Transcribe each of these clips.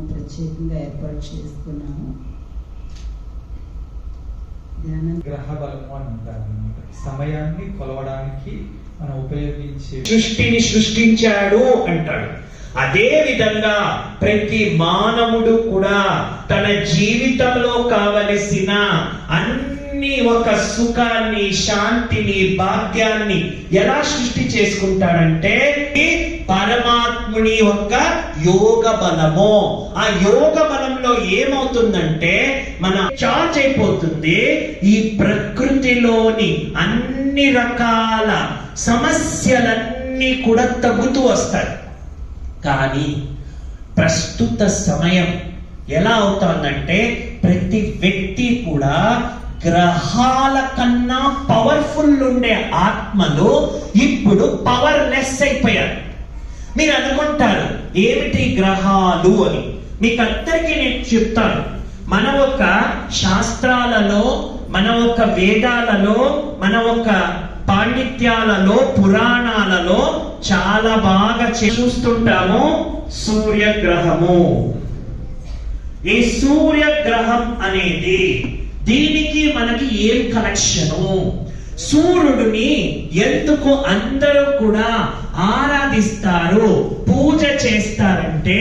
ప్రత్యేకంగా ఏర్పాటు చేసుకున్నాము. గ్రహ బలము అని అంటారు. సమయాన్ని కొలవడానికి మనం ఉపయోగించే సృష్టిని సృష్టించాడు అంటాడు. అదే విధంగా ప్రతి మానవుడు కూడా తన జీవితంలో కావలసిన అన్ని ఒక సుఖాన్ని, శాంతిని, భాగ్యాన్ని ఎలా సృష్టి చేసుకుంటాడంటే పరమాత్ముని యొక్క యోగ బలము. ఆ యోగ బలంలో ఏమవుతుందంటే మన చార్జ్ అయిపోతుంది. ఈ ప్రకృతిలోని అన్ని రకాల సమస్యలన్నీ కూడా తగ్గుతూ వస్తాయి. కానీ ప్రస్తుత సమయం ఎలా అవుతుందంటే ప్రతి వ్యక్తి కూడా గ్రహాల కన్నా పవర్ఫుల్ ఉండే ఆత్మలు ఇప్పుడు పవర్లెస్ అయిపోయారు. మీరు అనుకుంటారు ఏమిటి గ్రహాలు అని. మీకు అందరికీ నేను చెప్తాను. మన ఒక శాస్త్రాలలో, మన ఒక వేదాలలో, మన ఒక పాండిత్యాలలో, పురాణాలలో చాలా బాగా చూస్తుంటాము సూర్యగ్రహము. ఈ సూర్యగ్రహం అనేది దీనికి మనకి ఏం కనెక్షను? సూర్యుడిని ఎందుకు అందరూ కూడా ఆరాధిస్తారు, పూజ చేస్తారంటే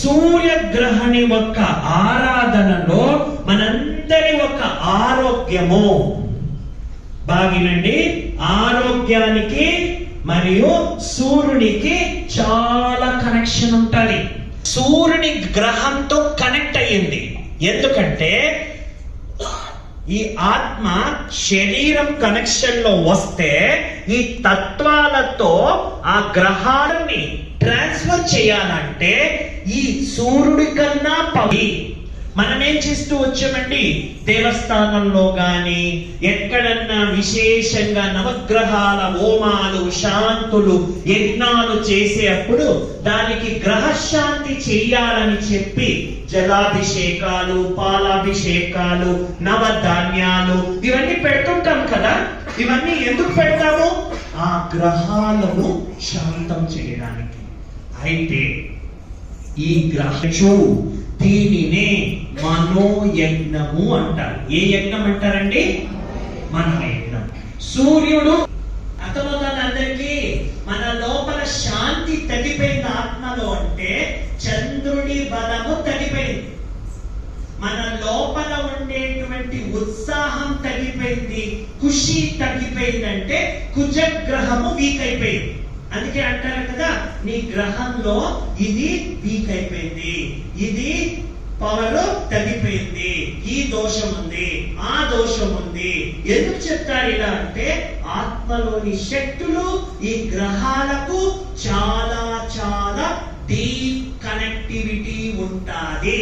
సూర్యగ్రహణి యొక్క ఆరాధనలో మనందరి ఒక ఆరోగ్యము బాగినండి. ఆరోగ్యానికి మరియు సూర్యునికి చాలా కనెక్షన్ ఉంటుంది. సూర్యుని గ్రహంతో కనెక్ట్ అయ్యింది. ఎందుకంటే ఈ ఆత్మ శరీరం కనెక్షన్ లో వస్తే ఈ తత్వాలతో ఆ గ్రహాలని ట్రాన్స్ఫర్ చేయాలంటే ఈ సూర్యుడి కన్నా మనం ఏం చేస్తూ వచ్చామండి, దేవస్థానంలో గాని ఎక్కడన్నా విశేషంగా నవగ్రహాల హోమాలు, శాంతులు, యజ్ఞాలు చేసేటప్పుడు దానికి గ్రహశాంతి చేయాలని చెప్పి జలాభిషేకాలు, పాలాభిషేకాలు, నవధాన్యాలు ఇవన్నీ పెడుతుంటాం కదా. ఇవన్నీ ఎందుకు పెడతాము? ఆ గ్రహాలను శాంతం చేయడానికి. అయితే ఈ గ్రహచు దీనినే మనోయజ్ఞము అంటారు. ఏ యజ్ఞం అంటారండి? మనోయజ్ఞం. సూర్యుడు అర్థమవుతుంది అందరికీ. మన లోపల శాంతి తగ్గిపోయింది ఆత్మలో అంటే చంద్రుడి బలము తగ్గిపోయింది. మన లోపల ఉండేటువంటి ఉత్సాహం తగ్గిపోయింది, ఖుషి తగ్గిపోయిందంటే కుజగ్రహము వీక్ అయిపోయింది. అందుకే అంటారు కదా, నీ గ్రహంలో ఇది వీక్ అయిపోయింది, ఇది పవర్ తగ్గిపోయింది, ఈ దోషం ఉంది, ఆ దోషం ఉంది. ఎందుకు చెప్తారు ఇలా అంటే, ఆత్మలోని శక్తులు ఈ గ్రహాలకు చాలా చాలా డీప్ కనెక్టివిటీ ఉంటాది.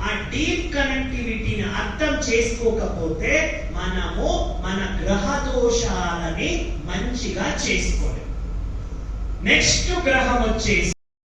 ఆ డీప్ కనెక్టివిటీని అర్థం చేసుకోకపోతే మనము మన గ్రహ దోషాలని మంచిగా చేసుకోలేము. నెక్స్ట్ గ్రహం వచ్చేసి